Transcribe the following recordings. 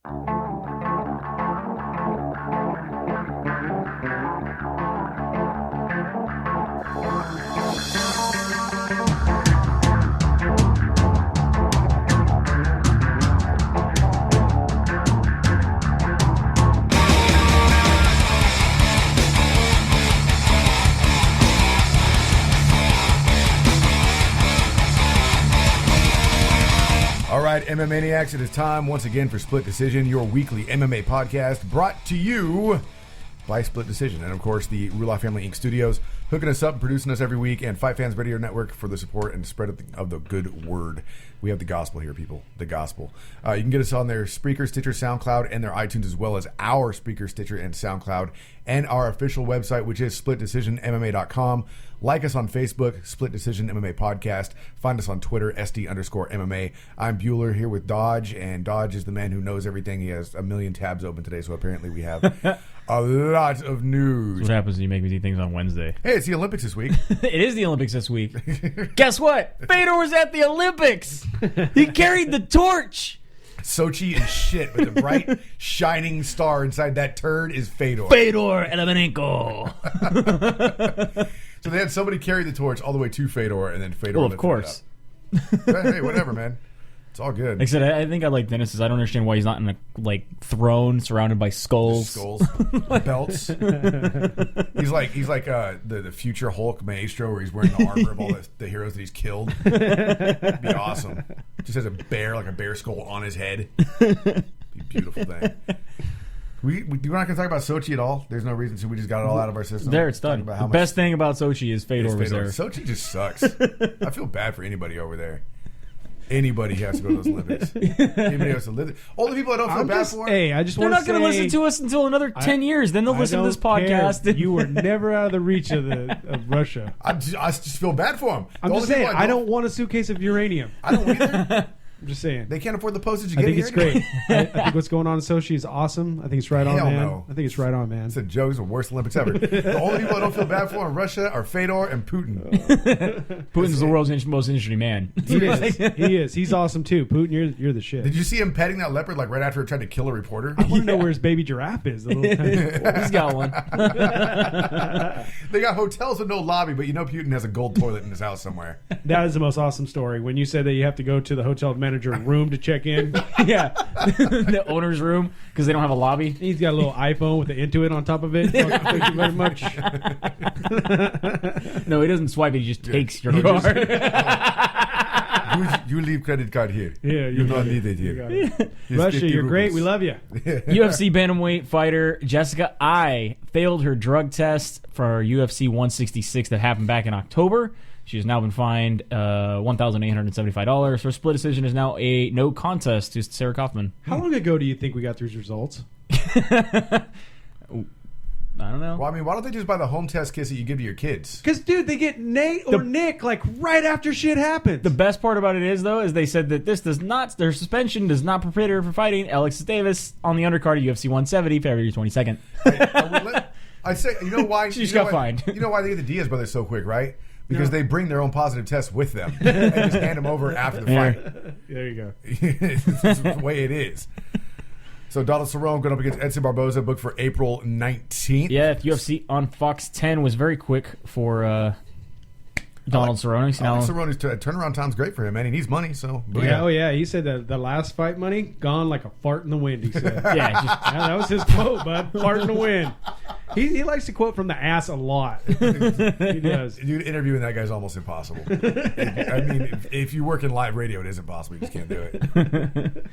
All right, MMA Maniacs, it is time once again for Split Decision, your weekly MMA podcast brought to you by Split Decision. And, of course, the Rula Family Inc. Studios hooking us up and producing us every week, and Fight Fans Radio Network for the support and spread of the good word. We have the gospel here, people. The gospel. You can get us on their Spreaker, Stitcher, SoundCloud, and their iTunes, as well as our Spreaker, Stitcher, and SoundCloud, and our official website, which is splitdecisionmma.com. Like us on Facebook, Split Decision MMA Podcast. Find us on Twitter, SD_MMA. I'm Bueller here with Dodge, and Dodge is the man who knows everything. He has a million tabs open today, so apparently we have a lot of news. That's what happens when you make me do things on Wednesday. Hey, it's the Olympics this week. It is the Olympics this week. Guess what? Fedor was at the Olympics. He carried the torch. Sochi and shit, but the bright, shining star inside that turd is Fedor. Fedor Elemenenko. So they had somebody carry the torch all the way to Fedor, and then Fedor. Well, of course. Hey, whatever, man. It's all good. Like I said, I think I like Dennis's. I don't understand why he's not in a throne surrounded by skulls. Belts. He's like the future Hulk Maestro, where he's wearing the armor of all the heroes that he's killed. It'd be awesome. Just has a bear skull on his head. Be a beautiful thing. We're not going to talk about Sochi at all. There's no reason to. We just got it all out of our system. There, it's done. The best thing about Sochi is Fedor was there. Sochi just sucks. I feel bad for anybody over there. Anybody has to go to those Olympics. Anybody has to live there. All the people I don't feel bad for. Hey, I just they're want to say... They're not going to listen to us until another 10 years. Then they'll listen to this podcast. You were never out of the reach of Russia. I just feel bad for them. I'm just saying, I don't want a suitcase of uranium. I don't either. I'm just saying. They can't afford the postage to I get think here. it's great. I think what's going on in Sochi is awesome. I think it's right on, man. No. I think it's right on, man. It's a joke. It's the worst Olympics ever. The only people I don't feel bad for in Russia are Fedor and Putin. Putin's the world's most interesting man. He is. He is. He's awesome, too. Putin, you're the shit. Did you see him petting that leopard right after it tried to kill a reporter? I want to know where his baby giraffe is. He's got one. They got hotels with no lobby, but Putin has a gold toilet in his house somewhere. That is the most awesome story. When you said that you have to go to the hotel manager room to check in. Yeah. The owner's room, because they don't have a lobby. He's got a little iPhone with the Intuit on top of it. Thank you very much. No, he doesn't swipe it. He just takes your card. You leave credit card here. Yeah, you don't need it here. Russia, you're great. We love you. UFC bantamweight fighter Jessica Ai failed her drug test for UFC 166 that happened back in October. She has now been fined $1,875. Her split decision is now a no contest to Sarah Kaufman. How long ago do you think we got these results? I don't know. Well, I mean, why don't they just buy the home test kits that you give to your kids? Because, dude, they get Nate or Nick right after shit happens. The best part about it is, though, is they said that their suspension does not prepare her for fighting Alexis Davis on the undercard of UFC 170, February 22nd. I'd say, you know why? She just got fined. You know why they get the Diaz brothers so quick, right? Because they bring their own positive tests with them and just hand them over after the fight. There you go. It's the way it is. So Donald Cerrone going up against Edson Barboza, booked for April 19th. Yeah, UFC on Fox 10 was very quick for Donald Cerrone. Cerrone's turnaround time's great for him, man. He needs money, so... Yeah, oh yeah, he said that the last fight money, gone like a fart in the wind, he said. Yeah, that was his quote, bud. Fart in the wind. He likes to quote from the ass a lot. He does. Dude, interviewing that guy's almost impossible. I mean, if you work in live radio, it is impossible. You just can't do it.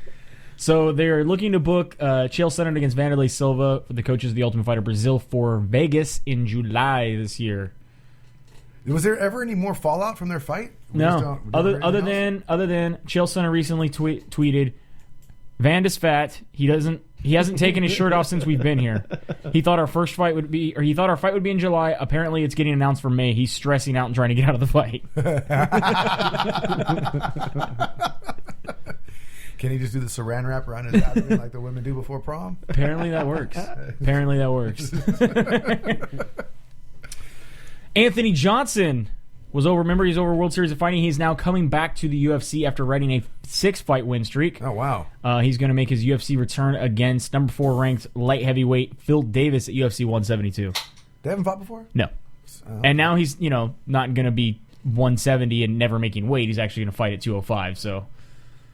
So they're looking to book Chael Sonnen against Vanderlei Silva for the coaches of the Ultimate Fighter Brazil for Vegas in July this year. Was there ever any more fallout from their fight? No. Other than Chael Sonnen recently tweeted, Van is fat. He hasn't taken his shirt off since we've been here. He thought our fight would be in July. Apparently, it's getting announced for May. He's stressing out and trying to get out of the fight. Can he just do the saran wrap around his abdomen like the women do before prom? Apparently that works. Anthony Johnson was over. Remember, he's over World Series of Fighting. He's now coming back to the UFC after riding a 6-fight win streak. Oh, wow. He's going to make his UFC return against number 4 ranked light heavyweight Phil Davis at UFC 172. They haven't fought before? No. And now he's, not going to be 170 and never making weight. He's actually going to fight at 205. So,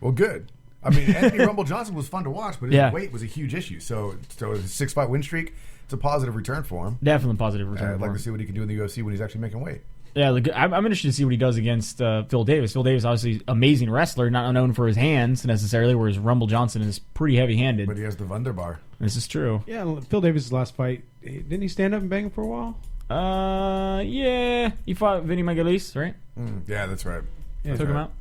well, good. I mean, Anthony Rumble Johnson was fun to watch, but his weight was a huge issue. So his 6-fight win streak, it's a positive return for him. Definitely positive return. I'd like to see what he can do in the UFC when he's actually making weight. Yeah, I'm interested to see what he does against Phil Davis. Phil Davis, obviously, amazing wrestler, not known for his hands necessarily, whereas Rumble Johnson is pretty heavy-handed. But he has the Wunderbar. This is true. Yeah, Phil Davis' last fight, didn't he stand up and bang him for a while? Yeah. He fought Vinny Magalhães, right? Yeah, that's right. Yeah, took him out.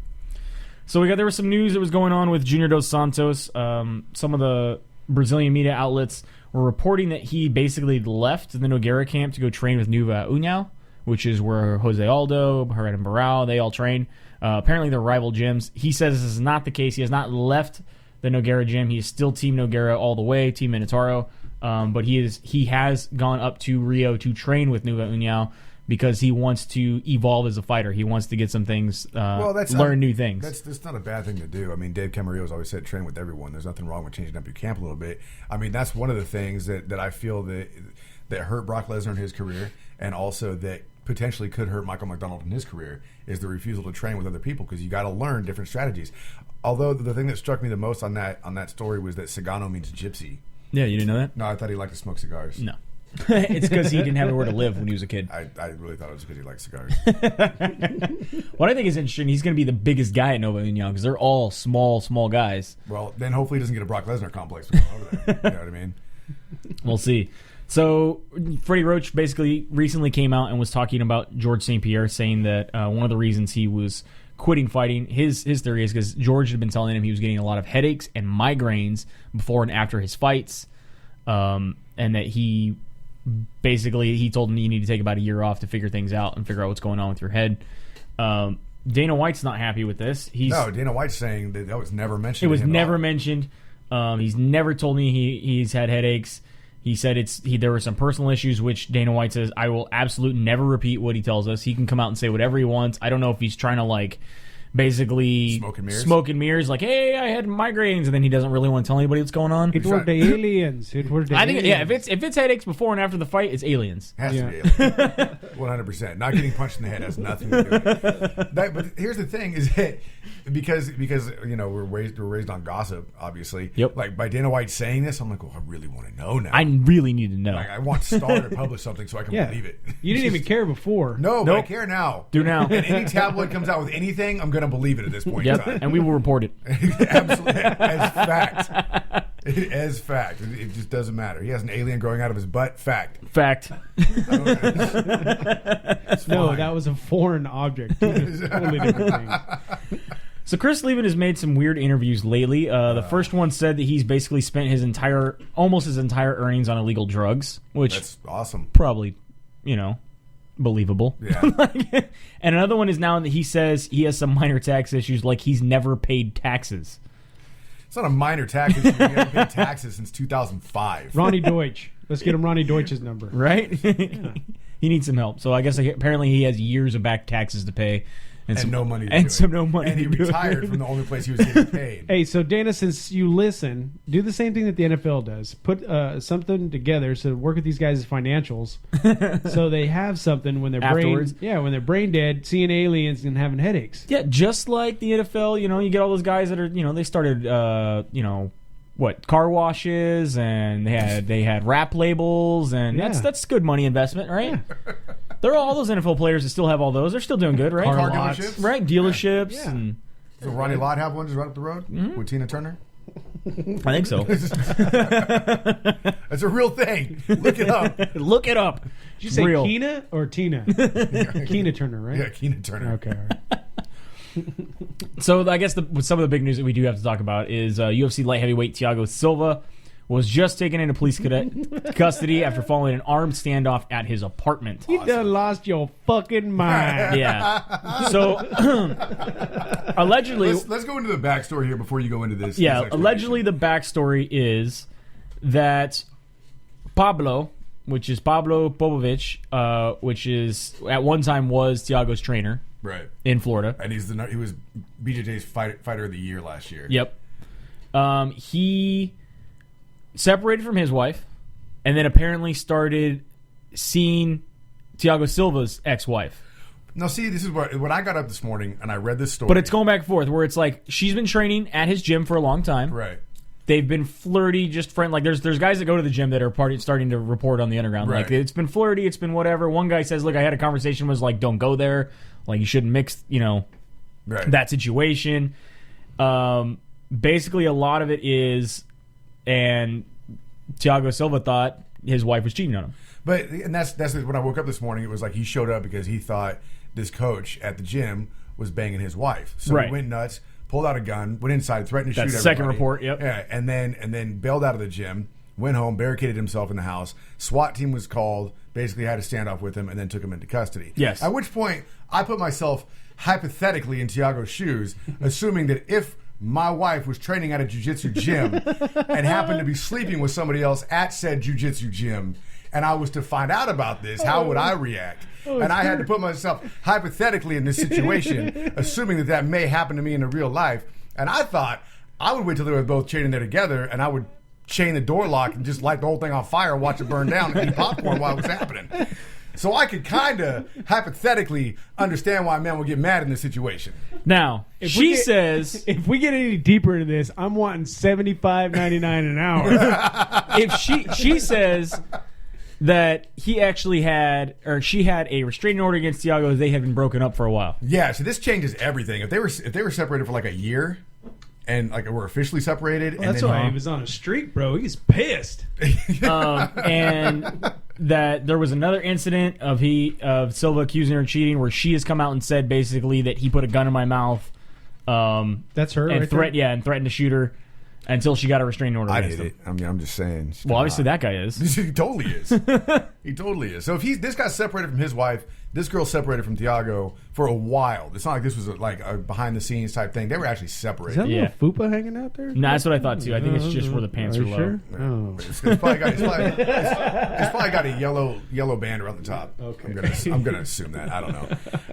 So there was some news that was going on with Junior Dos Santos. Some of the Brazilian media outlets were reporting that he basically left the Nogueira camp to go train with Nova União, which is where Jose Aldo, Herrera Barao, they all train. Apparently they're rival gyms. He says this is not the case. He has not left the Nogueira gym. He is still Team Nogueira all the way, Team Minotauro. But he has gone up to Rio to train with Nova União because he wants to evolve as a fighter. He wants to get some things, learn new things. That's not a bad thing to do. I mean, Dave Camarillo's always said train with everyone. There's nothing wrong with changing up your camp a little bit. I mean, that's one of the things that I feel that hurt Brock Lesnar in his career, and also that potentially could hurt Michael McDonald in his career, is the refusal to train with other people, because you got to learn different strategies. Although the thing that struck me the most on that story was that Cigano means gypsy. Yeah, you didn't know that? No, I thought he liked to smoke cigars. No. It's because he didn't have anywhere to live when he was a kid. I really thought it was because he liked cigars. What I think is interesting, he's going to be the biggest guy at Nova União because they're all small guys. Well, then hopefully he doesn't get a Brock Lesnar complex when over there. You know what I mean? We'll see. So Freddie Roach basically recently came out and was talking about George St Pierre, saying that one of the reasons he was quitting fighting, his theory is because George had been telling him he was getting a lot of headaches and migraines before and after his fights, and that he told him you need to take about a year off to figure things out and figure out what's going on with your head. Dana White's not happy with this. No, Dana White's saying that was never mentioned. It was never mentioned. He's never told me he's had headaches. He said there were some personal issues, which Dana White says, I will absolutely never repeat what he tells us. He can come out and say whatever he wants. I don't know if he's trying to basically smoke and mirrors, like, hey, I had migraines, and then he doesn't really want to tell anybody what's going on. It were the aliens. I think, yeah, if it's headaches before and after the fight, it's aliens. Has to be aliens. 100%. Not getting punched in the head has nothing to do with it. But here's the thing: is that because we're raised on gossip, obviously. Yep. Like by Dana White saying this, I'm like, well, I really want to know now. I really need to know. Like, I want Star to publish something so I can believe it. You didn't even care before. No, but I care now. Do now. And any tabloid comes out with anything, I'm going to believe it at this point in time. And we will report it. Absolutely. As fact. As fact. It just doesn't matter. He has an alien growing out of his butt. Fact. No, that was a foreign object. Totally different thing. So Chris Leben has made some weird interviews lately. The first one said that he's basically spent almost his entire earnings on illegal drugs, which that's awesome. Probably, believable. Yeah. And another one is now that he says he has some minor tax issues, like he's never paid taxes. It's not a minor tax issue. He hasn't paid taxes since 2005. Ronnie Deutsch. Let's get him Ronnie Deutsch's number. Right? Yeah. He needs some help. So I guess apparently he has years of back taxes to pay. And no money to do it. No money. And he retired from the only place he was getting paid. Hey, so Dana, since you listen, do the same thing that the NFL does. Put something together, so work with these guys' financials, so they have something when they're afterwards. When they're brain dead, seeing aliens and having headaches. Yeah, just like the NFL. You get all those guys that are they started car washes, and they had rap labels, and that's good money investment, right? Yeah. There are all those NFL players that still have all those. They're still doing good, right? Car dealerships, right? Dealerships. Yeah. And so Ronnie Lott have one just right up the road with Tina Turner. I think so. That's a real thing. Look it up. Look it up. Did you say real. Keena or Tina? Keena Turner, right? Yeah, Keena Turner. Okay. All right. So I guess some of the big news that we do have to talk about is UFC light heavyweight Thiago Silva was just taken into police custody after following an armed standoff at his apartment. You done lost your fucking mind. Yeah. So allegedly, let's go into the backstory here before you go into this. Yeah. Allegedly, the backstory is that Pablo, which is Pablo Popovich, which is at one time was Thiago's trainer, right, in Florida, and he was BJJ's fighter of the year last year. Yep. He separated from his wife, and then apparently started seeing Thiago Silva's ex-wife. Now, see, this is when I got up this morning and I read this story. But it's going back and forth, where it's like she's been training at his gym for a long time. Right. They've been flirty, just friend. Like there's guys that go to the gym that are starting to report on the underground. Right. Like it's been flirty, it's been whatever. One guy says, "Look, I had a conversation. Was like, don't go there. Like you shouldn't mix, right. that situation." Basically, a lot of it is, and Thiago Silva thought his wife was cheating on him. But that's when I woke up this morning. It was like he showed up because he thought this coach at the gym was banging his wife. So Right. he went nuts, pulled out a gun, went inside, threatened to That's shoot the second everybody. report, yep. Yeah, and then bailed out of the gym, went home, barricaded himself in the house. SWAT team was called, basically had a standoff with him, and then took him into custody. Yes. At which point, I put myself hypothetically in Thiago's shoes, assuming that if my wife was training at a jiu-jitsu gym and happened to be sleeping with somebody else at said jiu-jitsu gym, and I was to find out about this, how would I react? And I had to put myself hypothetically in this situation, assuming that may happen to me in the real life. And I thought I would wait till they were both chained in there together, and I would chain the door lock and just light the whole thing on fire, watch it burn down, and eat popcorn while it was happening. So I could kind of hypothetically understand why men would get mad in this situation. Now, she says, if we get any deeper into this, I'm wanting $75.99 an hour. if she says that he actually had, or she had a restraining order against Thiago, they had been broken up for a while. Yeah, so this changes everything. If they were separated for like a year, and like were officially separated, Well, and that's then why he was on a streak, bro. He's pissed. And that there was another incident of Silva accusing her of cheating, where she has come out and said basically that he put a gun in my mouth. That's her, and right there? and threatened to shoot her until she got a restraining order I against did him. it. I mean, I'm just saying. Well, obviously that guy is. He totally is. He totally is. So if this got separated from his wife, this girl separated from Thiago for a while. It's not like this was like a behind the scenes type thing. They were actually Is separated. that Yeah. little fupa hanging out there? No, that's what I thought too. I think it's just where the pants are low. Sure? Oh. It's probably got a yellow band around the top. Okay. I'm gonna assume that. I don't know.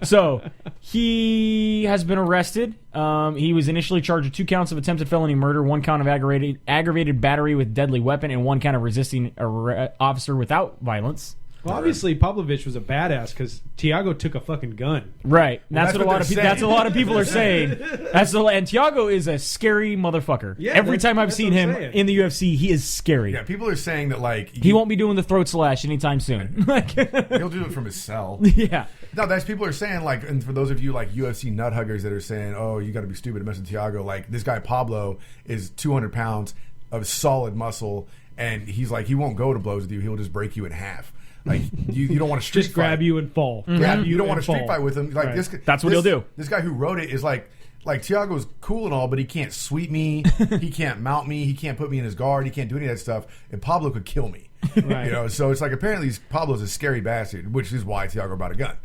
So he has been arrested. He was initially charged with 2 counts of attempted felony murder, 1 count of aggravated battery with deadly weapon, and 1 count of resisting an officer without violence. Well, obviously, Pavlovich was a badass because Thiago took a fucking gun. Right. Well, That's what a lot of people are saying. And Thiago is a scary motherfucker. Yeah, Every time I've that's seen what I'm him saying. in the UFC, he is scary. Yeah, people are saying that like He won't be doing the throat slash anytime soon. he'll do it from his cell. Yeah. No, that's people are saying like, and for those of you like UFC nut huggers that are saying, oh, you got to be stupid to mess with Thiago. Like this guy Pablo is 200 pounds of solid muscle, and he's like he won't go to blows with you. He'll just break you in half. Like you don't want to street Just grab fight. you and fall. Grab you don't and want to street fall. fight with him. Like Right. this. That's what he'll do. This guy who wrote it is like Thiago's cool and all, but he can't sweep me. He can't mount me. He can't put me in his guard. He can't do any of that stuff. And Pablo could kill me. Right. You know. So it's like apparently Pablo's a scary bastard, which is why Thiago brought a gun.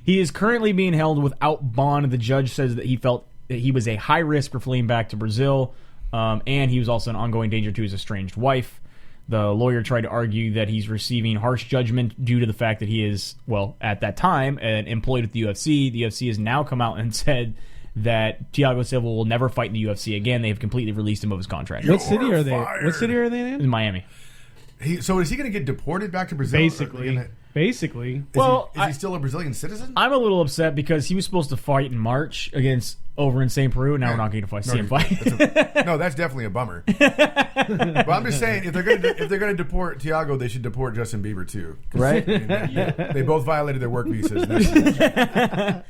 He is currently being held without bond. The judge says that he felt that he was a high risk for fleeing back to Brazil, and he was also an ongoing danger to his estranged wife. The lawyer tried to argue that he's receiving harsh judgment due to the fact that he is, well, at that time, employed at the UFC. The UFC has now come out and said that Thiago Silva will never fight in the UFC again. They have completely released him of his contract. What city are they? fired. What city are they in? In Miami. So is he going to get deported back to Brazil? Basically. Is he still a Brazilian citizen? I'm a little upset because he was supposed to fight in March over in St. Peru. Now we're not going to see him fight. No, that's definitely a bummer. But I'm just saying, if they're gonna deport Thiago, they should deport Justin Bieber too, Right? I mean, they both violated their work visas. That's-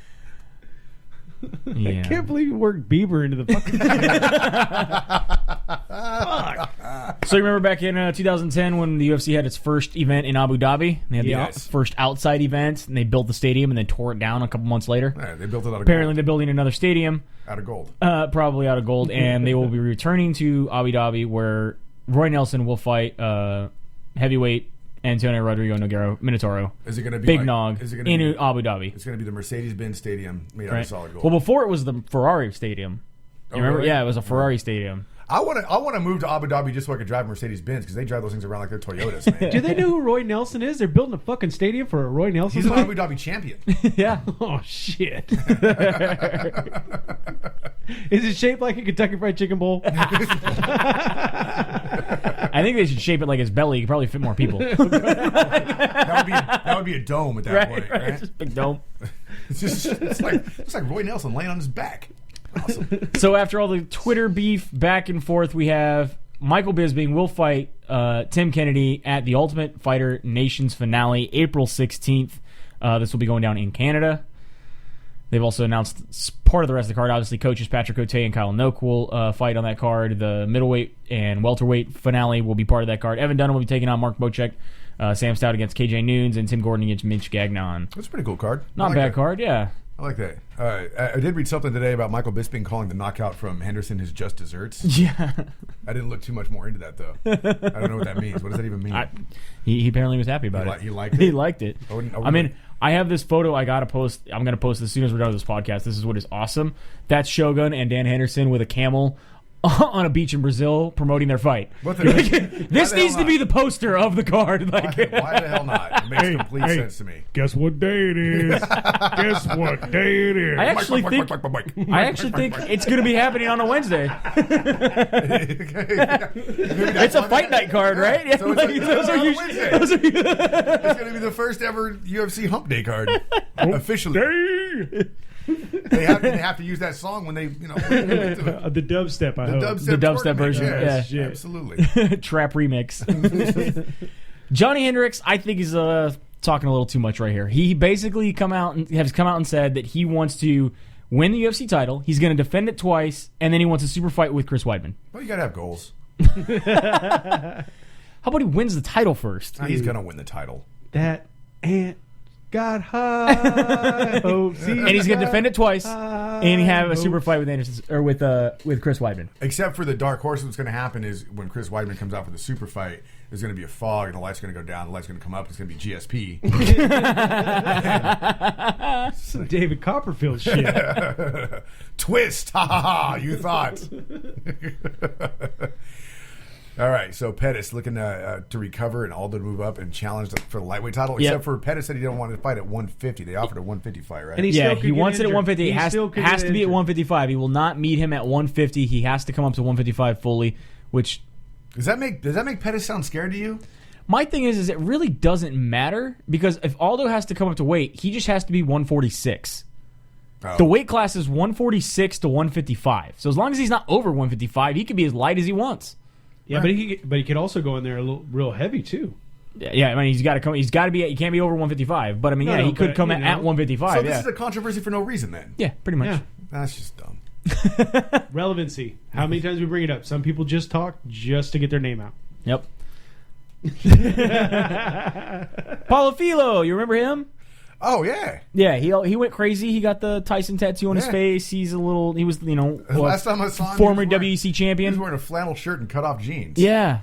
Yeah. I can't believe you worked Bieber into the fucking So you remember back in 2010 when the UFC had its first event in Abu Dhabi? They had the first outside event, and they built the stadium and then tore it down a couple months later. Yeah, they built it out of Apparently, gold. they're building another stadium, Out of gold. probably out of gold, and they will be returning to Abu Dhabi, where Roy Nelson will fight heavyweight Antonio Rodrigo Nogueira Minotauro. Is it going to be Big like, Nog Is it going in to be? Abu Dhabi. It's going to be the Mercedes-Benz Stadium made out Right? of solid gold. Well, before it was the Ferrari Stadium. You remember? really? Yeah, it was a Ferrari stadium. I want to move to Abu Dhabi just so I could drive Mercedes Benz because they drive those things around like they're Toyotas, man. Do they know who Roy Nelson is? They're building a fucking stadium for a Roy Nelson. He's an Abu Dhabi champion. Yeah. Oh shit! Is it shaped like a Kentucky Fried Chicken bowl? I think they should shape it like his belly. You could probably fit more people. That would be a dome at that point, right? Just a big dome. It's like Roy Nelson laying on his back. Awesome. So after all the Twitter beef back and forth, we have Michael Bisping will fight Tim Kennedy at the Ultimate Fighter Nations finale, April 16th. This will be going down in Canada. They've also announced part of the rest of the card. Obviously, coaches Patrick Cote and Kyle Noak will fight on that card. The middleweight and welterweight finale will be part of that card. Evan Dunham will be taking on Mark Bocek. Sam Stout against KJ Noons, and Tim Gordon against Mitch Gagnon. That's a pretty cool card. Not a bad card, yeah. I like that. I did read something today about Michael Bisping calling the knockout from Henderson his just desserts. Yeah. I didn't look too much more into that, though. I don't know what that means. What does that even mean? He apparently was happy about it. He liked it? He liked it. I mean, I have this photo I got to post. I'm going to post as soon as we're done with this podcast. This is what is awesome. That's Shogun and Dan Henderson with a camel on a beach in Brazil promoting their fight. This needs to be the poster of the card. Like, why the hell not? It makes complete sense to me. Guess what day it is? Guess what day it is? I actually think it's going to be happening on a Wednesday. It's a fight night card, right? Yeah, so it's it's going to be the first ever UFC Hump Day card officially. They have to use that song when they, the dubstep. The dubstep version. Yes, yeah, absolutely. Trap remix. Johny Hendricks, I think, is talking a little too much right here. He basically has come out and said that he wants to win the UFC title. He's going to defend it twice, and then he wants a super fight with Chris Weidman. Well, you got to have goals. How about he wins the title first? He's going to win the title. That ant got high. And he's going to defend it twice, and he have a super fight with Anderson or with Chris Weidman. Except for the dark horse, what's going to happen is when Chris Weidman comes out for the super fight, there's going to be a fog, and the light's going to go down, the light's going to come up. It's going to be GSP. Some David Copperfield shit. Twist! Ha ha ha! You thought. All right, so Pettis looking to recover and Aldo to move up and challenge for the lightweight title. Yep. Except for Pettis said he didn't want to fight at 150. They offered a 150 fight, right? And he wants it at 150. It has to be at 155. He will not meet him at 150. He has to come up to 155 fully. Which does that make Pettis sound scared to you? My thing is it really doesn't matter because if Aldo has to come up to weight, he just has to be 146. Oh. The weight class is 146 to 155. So as long as he's not over 155, he can be as light as he wants. Yeah, right. but he could also go in there real heavy too. Yeah, I mean he's got to come. He's got to be. He can't be over 155. But I mean, he could come at 155. So this is a controversy for no reason, then. Yeah, pretty much. Yeah. That's just dumb. Relevancy. How many times we bring it up? Some people just talk just to get their name out. Yep. Paulo Filo, you remember him? Oh yeah. Yeah, he went crazy. He got the Tyson tattoo on his face. He was last time I saw him, former WEC champion. He was wearing a flannel shirt and cut off jeans. Yeah.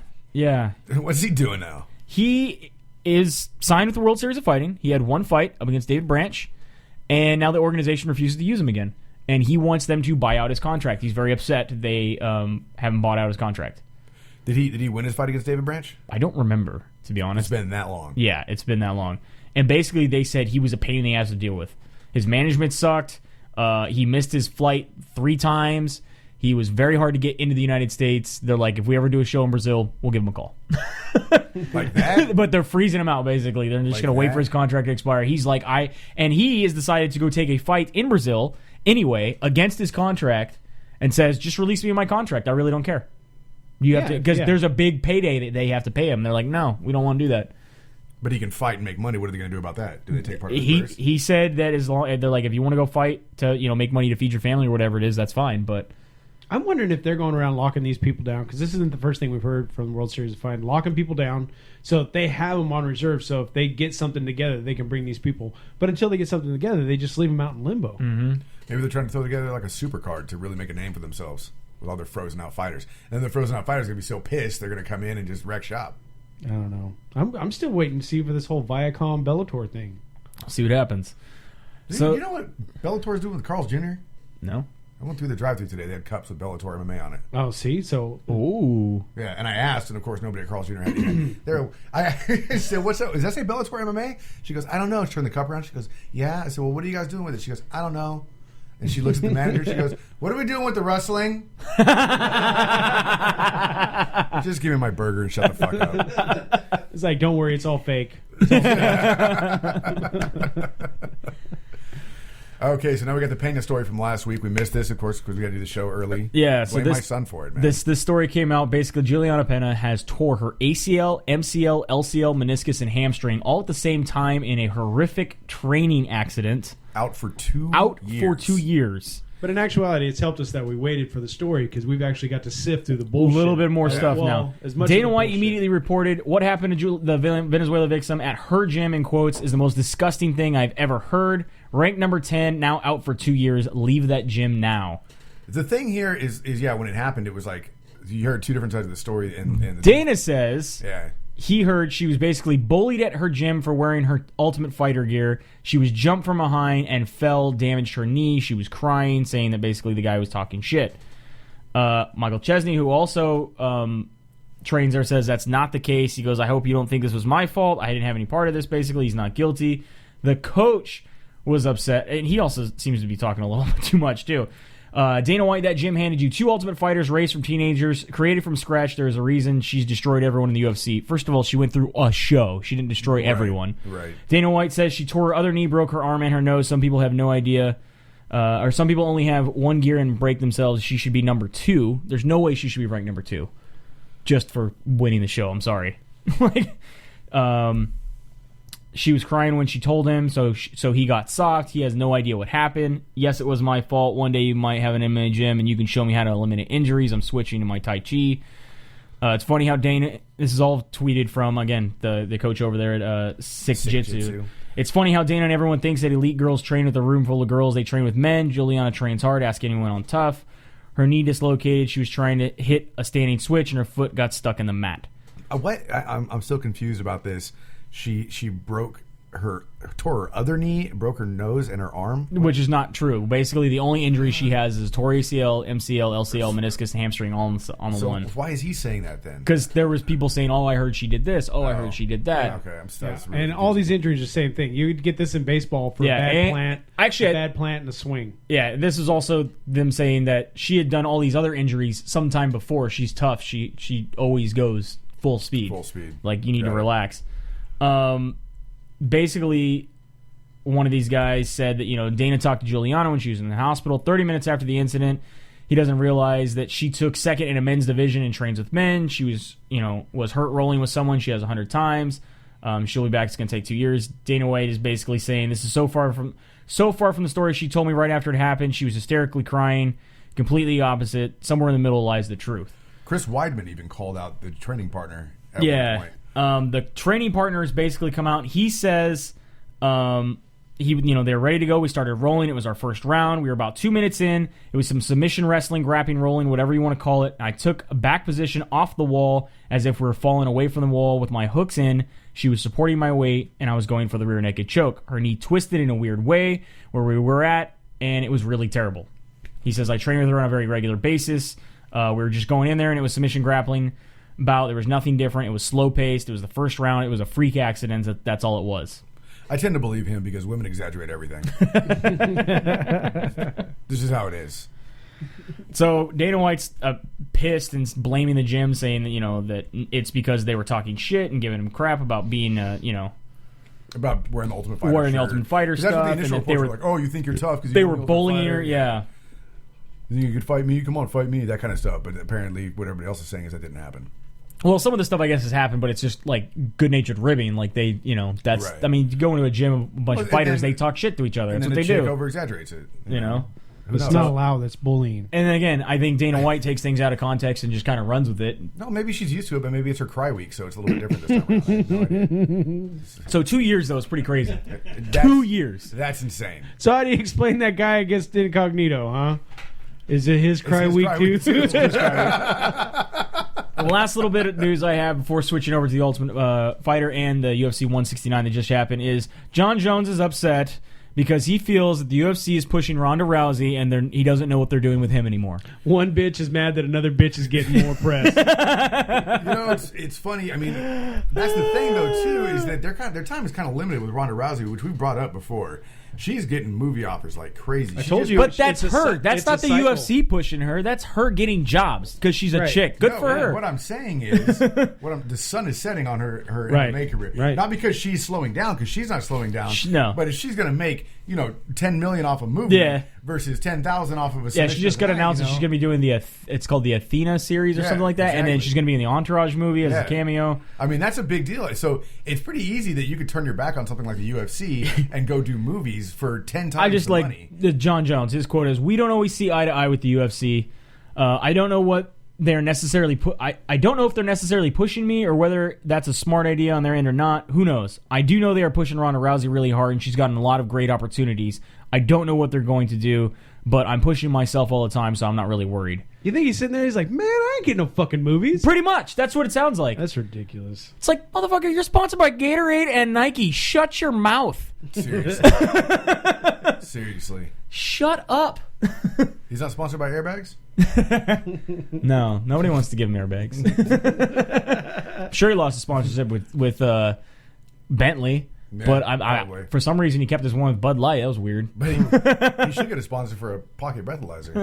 What's he doing now? He is signed with the World Series of Fighting. He had one fight up against David Branch, and now the organization refuses to use him again. And he wants them to buy out his contract. He's very upset they haven't bought out his contract. Did he win his fight against David Branch? I don't remember, to be honest. It's been that long. Yeah, it's been that long. And basically, they said he was a pain in the ass to deal with. His management sucked. He missed his flight 3 times. He was very hard to get into the United States. They're like, if we ever do a show in Brazil, we'll give him a call. Like that? But they're freezing him out, basically. They're just going to wait for his contract to expire. He's like, and he has decided to go take a fight in Brazil anyway against his contract and says, just release me in my contract. I really don't care. You have to, because there's a big payday that they have to pay him. They're like, no, we don't want to do that. But he can fight and make money. What are they going to do about that? Do they take part of his purse? He said that as long they're like, if you want to go fight to make money to feed your family or whatever it is, that's fine. But I'm wondering if they're going around locking these people down, because this isn't the first thing we've heard from the World Series of Fighting. Locking people down so they have them on reserve. So if they get something together, they can bring these people. But until they get something together, they just leave them out in limbo. Mm-hmm. Maybe they're trying to throw together like a super card to really make a name for themselves with all their frozen out fighters. And then the frozen out fighters are going to be so pissed they're going to come in and just wreck shop. I don't know. I'm still waiting to see for this whole Viacom Bellator thing. I'll see what happens. So you know what Bellator's doing with Carl's Jr.? No. I went through the drive-thru today. They had cups with Bellator MMA on it. Oh, see? So, Ooh. Yeah, and I asked, and of course nobody at Carl's Jr. had it. I said, "What's up? Does that say Bellator MMA?" She goes, "I don't know." She turned the cup around. She goes, "Yeah." I said, "Well, what are you guys doing with it?" She goes, "I don't know." And she looks at the manager. She goes, "What are we doing with the wrestling?" Just give me my burger and shut the fuck up. it's like, don't worry, it's all fake. Okay, so now we got the Pena story from last week. We missed this, of course, because we got to do the show early. Yeah, so blame my son for it, man. This story came out. Basically, Julianna Pena has tore her ACL, MCL, LCL, meniscus, and hamstring all at the same time in a horrific training accident. Out for 2 years. For 2 years. But in actuality, it's helped us that we waited for the story because we've actually got to sift through the bullshit. A little bit more stuff now. As much Dana of the White bullshit. immediately reported what happened to the Venezuela victim at her gym, in quotes, is the most disgusting thing I've ever heard. Ranked number 10, now out for 2 years. Leave that gym now. The thing here is when it happened, it was like you heard two different sides of the story. And Dana says yeah. he heard she was basically bullied at her gym for wearing her Ultimate Fighter gear. She was jumped from behind and fell, damaged her knee. She was crying, saying that basically the guy was talking shit. Michael Chesney, who also trains there, says that's not the case. He goes, I hope you don't think this was my fault. I didn't have any part of this, basically. He's not guilty. The coach was upset, and he also seems to be talking a little bit too much, too. Dana White, that gym handed you 2 Ultimate Fighters raised from teenagers, created from scratch. There's a reason she's destroyed everyone in the UFC. First of all, she went through a show. She didn't destroy everyone. Right. Dana White says she tore her other knee, broke her arm and her nose. Some people have no idea. Or some people only have one gear and break themselves. She should be number 2. There's no way she should be ranked number 2 just for winning the show. I'm sorry. She was crying when she told him, so he got socked. He has no idea what happened. Yes, it was my fault. One day you might have an MMA gym, and you can show me how to eliminate injuries. I'm switching to my Tai Chi. It's funny how Dana... This is all tweeted from, again, the coach over there at Six Jitsu. It's funny how Dana and everyone thinks that elite girls train with a room full of girls. They train with men. Julianna trains hard. Ask anyone on TUF. Her knee dislocated. She was trying to hit a standing switch, and her foot got stuck in the mat. I'm so confused about this. She tore her other knee, broke her nose and her arm, which is not true. Basically, the only injury she has is tore ACL, MCL, LCL, meniscus, and hamstring all on the one. Why is he saying that then? Because there was people saying, "Oh, I heard she did this. Oh, I heard she did that." Yeah, okay, I'm still. Really and all these injuries are the same thing. You would get this in baseball for a bad plant and a swing. Yeah, this is also them saying that she had done all these other injuries sometime before. She's tough. She always goes full speed. Full speed. Like you need to relax. Basically, one of these guys said that, Dana talked to Julianna when she was in the hospital. 30 minutes after the incident, he doesn't realize that she took second in a men's division and trains with men. She was hurt rolling with someone she has 100 times. She'll be back. It's going to take 2 years. Dana White is basically saying this is so far from the story she told me right after it happened. She was hysterically crying. Completely opposite. Somewhere in the middle lies the truth. Chris Weidman even called out the training partner at one point. The training partners basically come out. He says, they're ready to go. We started rolling. It was our first round. We were about 2 minutes in. It was some submission wrestling, grappling, rolling, whatever you want to call it. I took a back position off the wall as if we were falling away from the wall with my hooks in. She was supporting my weight, and I was going for the rear naked choke. Her knee twisted in a weird way where we were at, and it was really terrible. He says, I train with her on a very regular basis. We were just going in there, and it was submission grappling. There was nothing different. It was slow paced. It was the first round. It was a freak accident. That's all it was. I tend to believe him because women exaggerate everything. This is how it is. So Dana White's pissed and blaming the gym, saying that that it's because they were talking shit and giving him crap about being about wearing the Ultimate Fighter. Wearing the Ultimate Fighter stuff. That's what the initial reports were like, oh, you think you're tough because they were bullying her. Yeah. You think you could fight me? Come on, fight me. That kind of stuff. But apparently, what everybody else is saying is that didn't happen. Well, some of the stuff I guess has happened, but it's just like good-natured ribbing. Like they, that's. Right. I mean, you go into a gym of a bunch of fighters, they talk shit to each other. That's what they do. Over exaggerates it. You know. It's not allowed. That's bullying. And then again, I think Dana White takes things out of context and just kind of runs with it. No, maybe she's used to it, but maybe it's her cry week, so it's a little bit different this time around. So 2 years though is pretty crazy. 2 years. That's insane. So how do you explain that guy against Incognito, huh? Is it his cry week too? The last little bit of news I have before switching over to the Ultimate Fighter and the UFC 169 that just happened is Jon Jones is upset because he feels that the UFC is pushing Ronda Rousey and he doesn't know what they're doing with him anymore. One bitch is mad that another bitch is getting more press. It's funny. I mean, that's the thing though too, is that their time is kind of limited with Ronda Rousey, which we've brought up before. She's getting movie offers like crazy. I told you, but that's her. That's not the cycle. UFC pushing her. That's her getting jobs because she's a chick. Good for her. What I'm saying is, the sun is setting on her MMA career. Right. Not because she's slowing down, because she's not slowing down. No. But if she's going to make $10 million off a movie versus $10,000 off of a she just got announced that she's going to be doing it's called the Athena series or something like that, and then she's going to be in the Entourage movie as a cameo. I mean, that's a big deal. So it's pretty easy that you could turn your back on something like the UFC and go do movies for 10 times. I just the like money. the Jon Jones. His quote is, "We don't always see eye to eye with the UFC. I don't know what they're necessarily I don't know if they're necessarily pushing me or whether that's a smart idea on their end or not. Who knows? I do know they are pushing Ronda Rousey really hard, and she's gotten a lot of great opportunities. I don't know what they're going to do, but I'm pushing myself all the time, so I'm not really worried." You think he's sitting there? He's like, man, I ain't getting no fucking movies. Pretty much. That's what it sounds like. That's ridiculous. It's like, motherfucker, you're sponsored by Gatorade and Nike. Shut your mouth. Seriously. Shut up. He's not sponsored by airbags? No, nobody wants to give him airbags. I'm sure he lost his sponsorship with Bentley. Yeah, but for some reason he kept his one with Bud Light. That was weird. But he should get a sponsor for a pocket breathalyzer.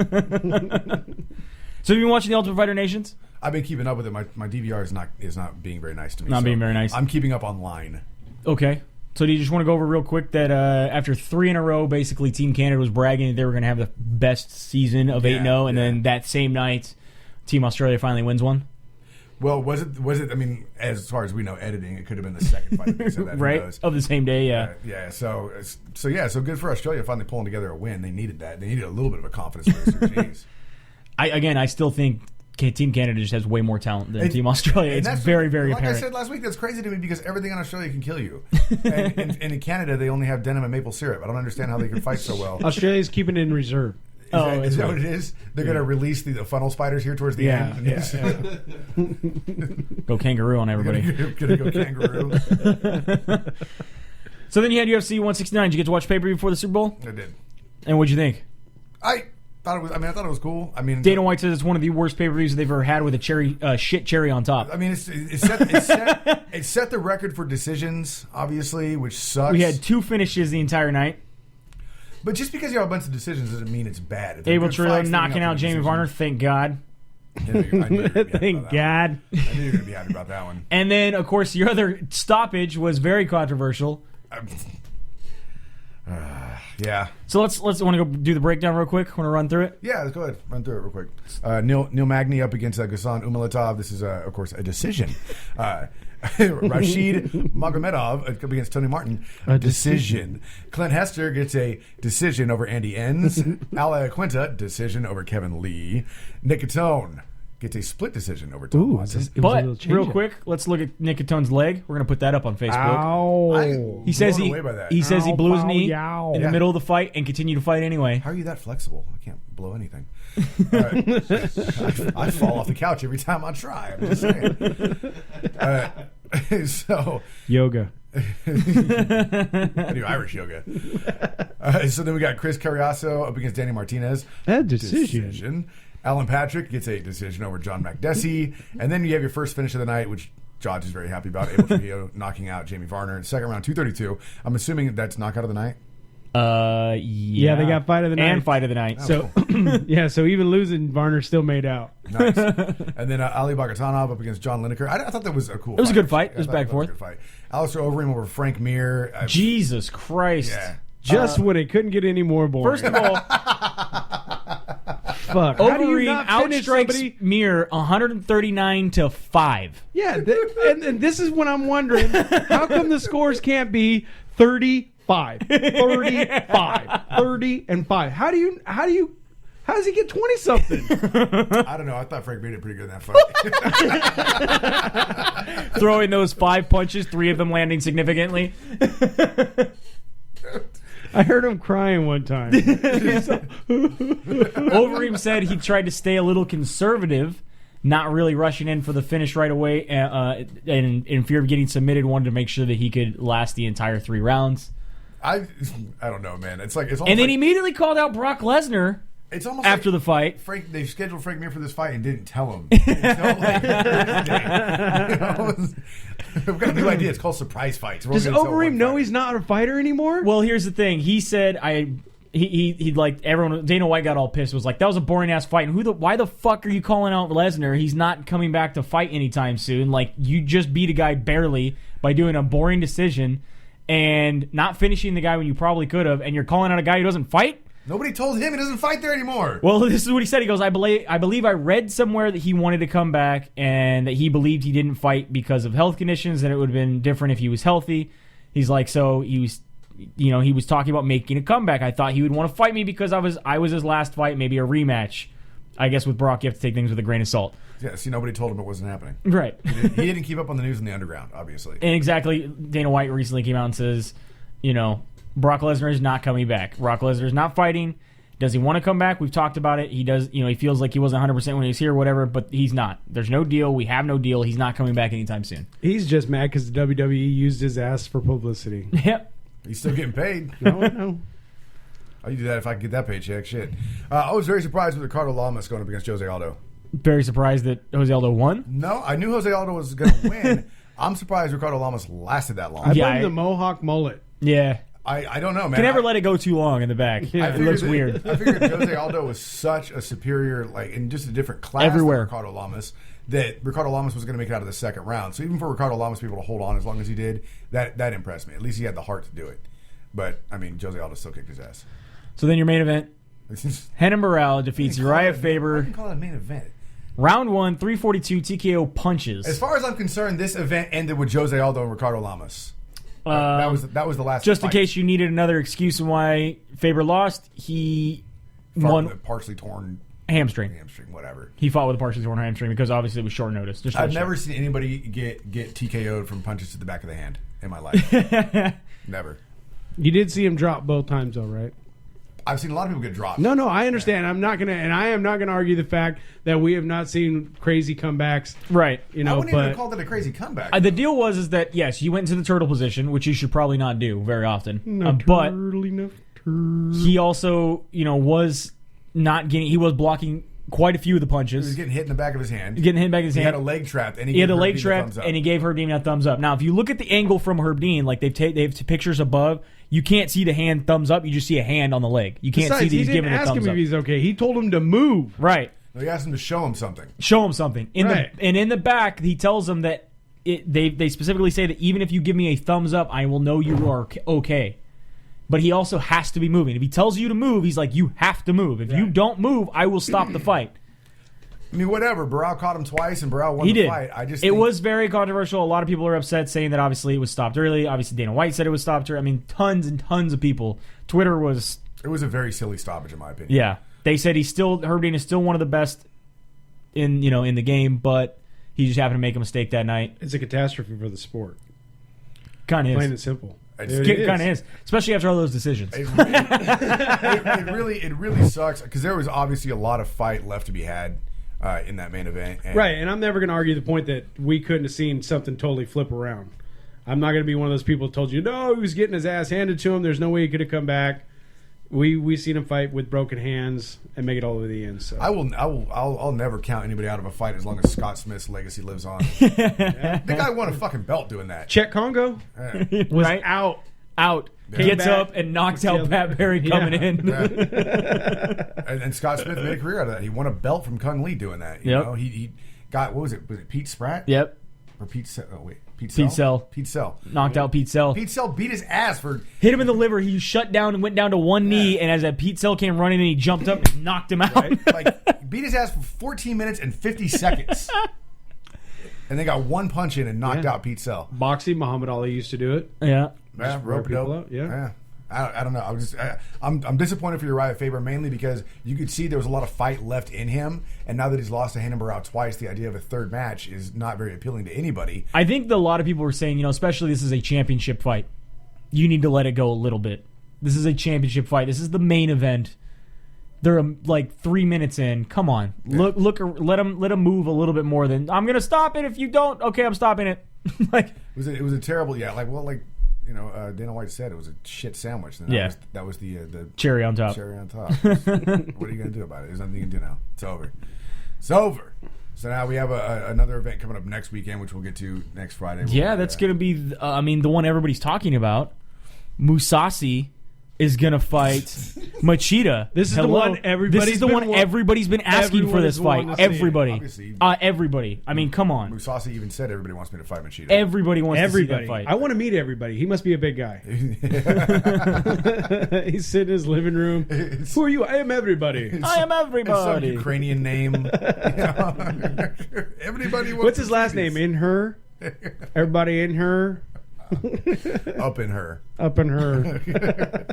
So have you been watching the Ultimate Fighter Nations? I've been keeping up with it. My DVR is not being very nice to me. Not being very nice. I'm keeping up online. Okay. So do you just want to go over real quick that after 3 in a row, basically Team Canada was bragging that they were going to have the best season of 8-0, and then that same night, Team Australia finally wins one? Well, was it? I mean, as far as we know, editing, it could have been the second fight. They said that, right? Of the same day, yeah. So good for Australia finally pulling together a win. They needed that. They needed a little bit of a confidence booster. Jeez. I still think Team Canada just has way more talent than Team Australia. It's very, very apparent. Like I said last week, that's crazy to me because everything in Australia can kill you. and in Canada, they only have denim and maple syrup. I don't understand how they can fight so well. Australia's keeping it in reserve. Is that what it is? They're going to release the funnel spiders here towards the end. Yeah. Go kangaroo on everybody. Gonna go kangaroo. So then you had UFC 169. Did you get to watch pay-per-view before the Super Bowl? I did. And what'd you think? I thought it was cool. I mean, Dana White says it's one of the worst pay-per-views they've ever had with a shit cherry on top. I mean, it set the record for decisions, obviously, which sucks. We had 2 finishes the entire night. But just because you have a bunch of decisions doesn't mean it's bad. Abel Trillo knocking out Jamie Varner, thank God. Thank God. I knew you were going to be happy about that one. And then, of course, your other stoppage was very controversial. Yeah. So let's want to go do the breakdown real quick. Want to run through it? Yeah, let's go ahead. Run through it real quick. Neil Magny up against Ghassan Umalatov. This is, of course, a decision. Rashid Magomedov up against Tony Martin. A decision. Clint Hester gets a decision over Andy Enns. Ala Quinta, decision over Kevin Lee. Nicotone gets a split decision over Tom Watson. But real quick, let's look at Nicotone's leg. We're going to put that up on Facebook. Ow. He says he blew his knee in the middle of the fight and continued to fight anyway. How are you that flexible? I can't blow anything. I fall off the couch every time I try. I'm just saying. So yoga. I do Irish yoga. So then we got Chris Carriazo up against Danny Martinez. A decision. Alan Patrick gets a decision over John McDessie. And then you have your first finish of the night, which Josh is very happy about. Abel Trujillo knocking out Jamie Varner. Second round, 232. I'm assuming that's knockout of the night. Yeah, they got fight of the night and fight of the night. So so even losing, Varner still made out. Nice. And then Ali Bagatanov up against John Lineker. I thought that was a cool fight. It was a good fight. It was back and forth. It was a good fight. Alistair Overeem over Frank Mir. Jesus Christ. Yeah. Just when it couldn't get any more boring. First of all, fuck. Overeem outstrikes Mir 139-5. Yeah, and this is when I'm wondering, how come the scores can't be 35, 35, 30, and 5? How does he get 20 something? I don't know. I thought Frank made it pretty good in that fight. Throwing those 5 punches, 3 of them landing significantly. I heard him crying one time. Overeem said he tried to stay a little conservative, not really rushing in for the finish right away, and in fear of getting submitted, wanted to make sure that he could last the entire 3 rounds. I don't know, man. It's almost And then he immediately called out Brock Lesnar. It's almost after like the fight. They scheduled Frank Mir for this fight and didn't tell him. Until, like, I've got a new idea. It's called surprise fights. Does Overeem know he's not a fighter anymore? Well, here's the thing. He said he like everyone. Dana White got all pissed. Was like, that was a boring ass fight. And why the fuck are you calling out Lesnar? He's not coming back to fight anytime soon. Like, you just beat a guy barely by doing a boring decision and not finishing the guy when you probably could have. And you're calling out a guy who doesn't fight. Nobody told him he doesn't fight there anymore. Well, this is what he said. He goes, I believe I read somewhere that he wanted to come back and that he believed he didn't fight because of health conditions and it would have been different if he was healthy. He's like, so he was talking about making a comeback. I thought he would want to fight me because I was his last fight, maybe a rematch. I guess with Brock, you have to take things with a grain of salt. Yeah, see, nobody told him it wasn't happening. Right. He didn't keep up on the news in the underground, obviously. And exactly, Dana White recently came out and says, Brock Lesnar is not coming back. Brock Lesnar is not fighting. Does he want to come back? We've talked about it. He does. He feels like he wasn't 100% when he was here, or whatever. But he's not. There's no deal. We have no deal. He's not coming back anytime soon. He's just mad because the WWE used his ass for publicity. Yep. He's still getting paid. No. I'll do that if I can get that paycheck. Shit. I was very surprised with Ricardo Lamas going up against Jose Aldo. Very surprised that Jose Aldo won. No, I knew Jose Aldo was going to win. I'm surprised Ricardo Lamas lasted that long. I blame the Mohawk mullet. Yeah. I don't know, man. Can never let it go too long in the back. Yeah, it looks weird. I figured Jose Aldo was such a superior, like, in just a different class everywhere than Ricardo Lamas, that Ricardo Lamas was going to make it out of the second round. So even for Ricardo Lamas to be able to hold on as long as he did, that impressed me. At least he had the heart to do it. But, I mean, Jose Aldo still kicked his ass. So then your main event, Renan Barão defeats Uriah Faber. I can call it a main event. Round 1, 342 TKO punches. As far as I'm concerned, this event ended with Jose Aldo and Ricardo Lamas. That was the last. Just fight. in case you needed another excuse on why Faber lost, he won with a partially torn hamstring, whatever. He fought with a partially torn hamstring because obviously it was short notice. I've never seen anybody get TKO'd from punches to the back of the hand in my life. Never. You did see him drop both times, though, right? I've seen a lot of people get dropped. No, I understand. I am not gonna argue the fact that we have not seen crazy comebacks. Right. I wouldn't even call that a crazy comeback. The deal was that yes, you went into the turtle position, which you should probably not do very often. But he also, was not getting. He was blocking quite a few of the punches. He was getting hit in the back of his hand. He had a leg trap, and he had a leg trap, and he gave Herb Dean a thumbs up. Now, if you look at the angle from Herb Dean, like they have pictures above, you can't see the hand thumbs up. You just see a hand on the leg. You can't see that he's giving a thumbs up. He didn't ask him if he's okay. He told him to move. Right. No, he asked him to show him something. In the back, he tells him that they specifically say that even if you give me a thumbs up, I will know you are okay. But he also has to be moving. If he tells you to move, he's like, you have to move. If you don't move, I will stop the fight. I mean, whatever. Barão caught him twice, and Barão won the fight. It was very controversial. A lot of people are upset, saying that obviously it was stopped early. Obviously, Dana White said it was stopped early. I mean, tons and tons of people. Twitter was... It was a very silly stoppage, in my opinion. Yeah. They said Herb Dean is still one of the best in the game, but he just happened to make a mistake that night. It's a catastrophe for the sport. Kind of is. Plain and simple. It kind of is, especially after all those decisions. It really sucks because there was obviously a lot of fight left to be had in that main event. And I'm never going to argue the point that we couldn't have seen something totally flip around. I'm not going to be one of those people who told you, no, he was getting his ass handed to him. There's no way he could have come back. We seen him fight with broken hands and make it all the way to the end. So I'll never count anybody out of a fight as long as Scott Smith's legacy lives on. The guy won a fucking belt doing that. Czech Congo was out. Yeah. Gets up and knocks out Pat Barry coming in. Yeah. and Scott Smith made a career out of that. He won a belt from Kung Lee doing that. You know, he got, what was it? Was it Pete Spratt? Yep. Or Pete Sell? Pete Sell. Knocked out Pete Sell. Pete Sell beat his ass for... Hit him in the liver. He shut down and went down to one knee, and as that Pete Sell came running in, he jumped up and knocked him out. Right? Like, beat his ass for 14 minutes and 50 seconds. And they got one punch in and knocked out Pete Sell. Boxing, Muhammad Ali used to do it. Yeah. Rope people out. Yeah. I don't know. I'm disappointed for Uriah Faber mainly because you could see there was a lot of fight left in him, and now that he's lost to Renan Barão twice, the idea of a third match is not very appealing to anybody. I think that a lot of people were saying, especially this is a championship fight. You need to let it go a little bit. This is a championship fight. This is the main event. They're like 3 minutes in. Come on, look, let him move a little bit more than I'm gonna stop it. If you don't, okay, I'm stopping it. It was a terrible, Dana White said it was a shit sandwich. And that was the cherry on top. Cherry on top. What are you gonna do about it? There's nothing you can do now. It's over. It's over. So now we have another event coming up next weekend, which we'll get to next Friday. Yeah, that's going to be, the one everybody's talking about. Musasi is going to fight Machida. This is the one everybody's been asking for this fight. Everybody. Everybody. I mean, come on. Musasi even said everybody wants me to fight Machida. Everybody wants to see that fight. I want to meet everybody. He must be a big guy. He's sitting in his living room. Who are you? I am everybody. I am everybody. Some Ukrainian name. Everybody wants What's his last name? In her? Everybody in her? Up in her. Up in her.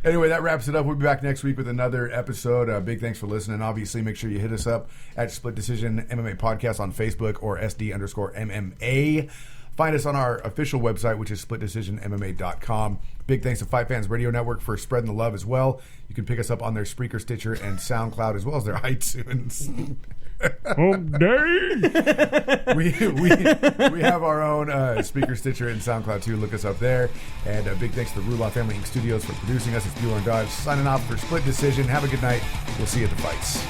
Anyway, that wraps it up. We'll be back next week with another episode. Big thanks for listening. Obviously, make sure you hit us up at Split Decision MMA Podcast on Facebook or SD_MMA. Find us on our official website, which is splitdecisionmma.com. Big thanks to Fight Fans Radio Network for spreading the love as well. You can pick us up on their Spreaker, Stitcher, and SoundCloud, as well as their iTunes. We have our own Spreaker, Stitcher, and SoundCloud too. Look us up there. And big thanks to the Rudolph Family Inc. Studios for producing us. It's Bueller and Dodge signing off for Split Decision. Have a good night. We'll see you at the fights.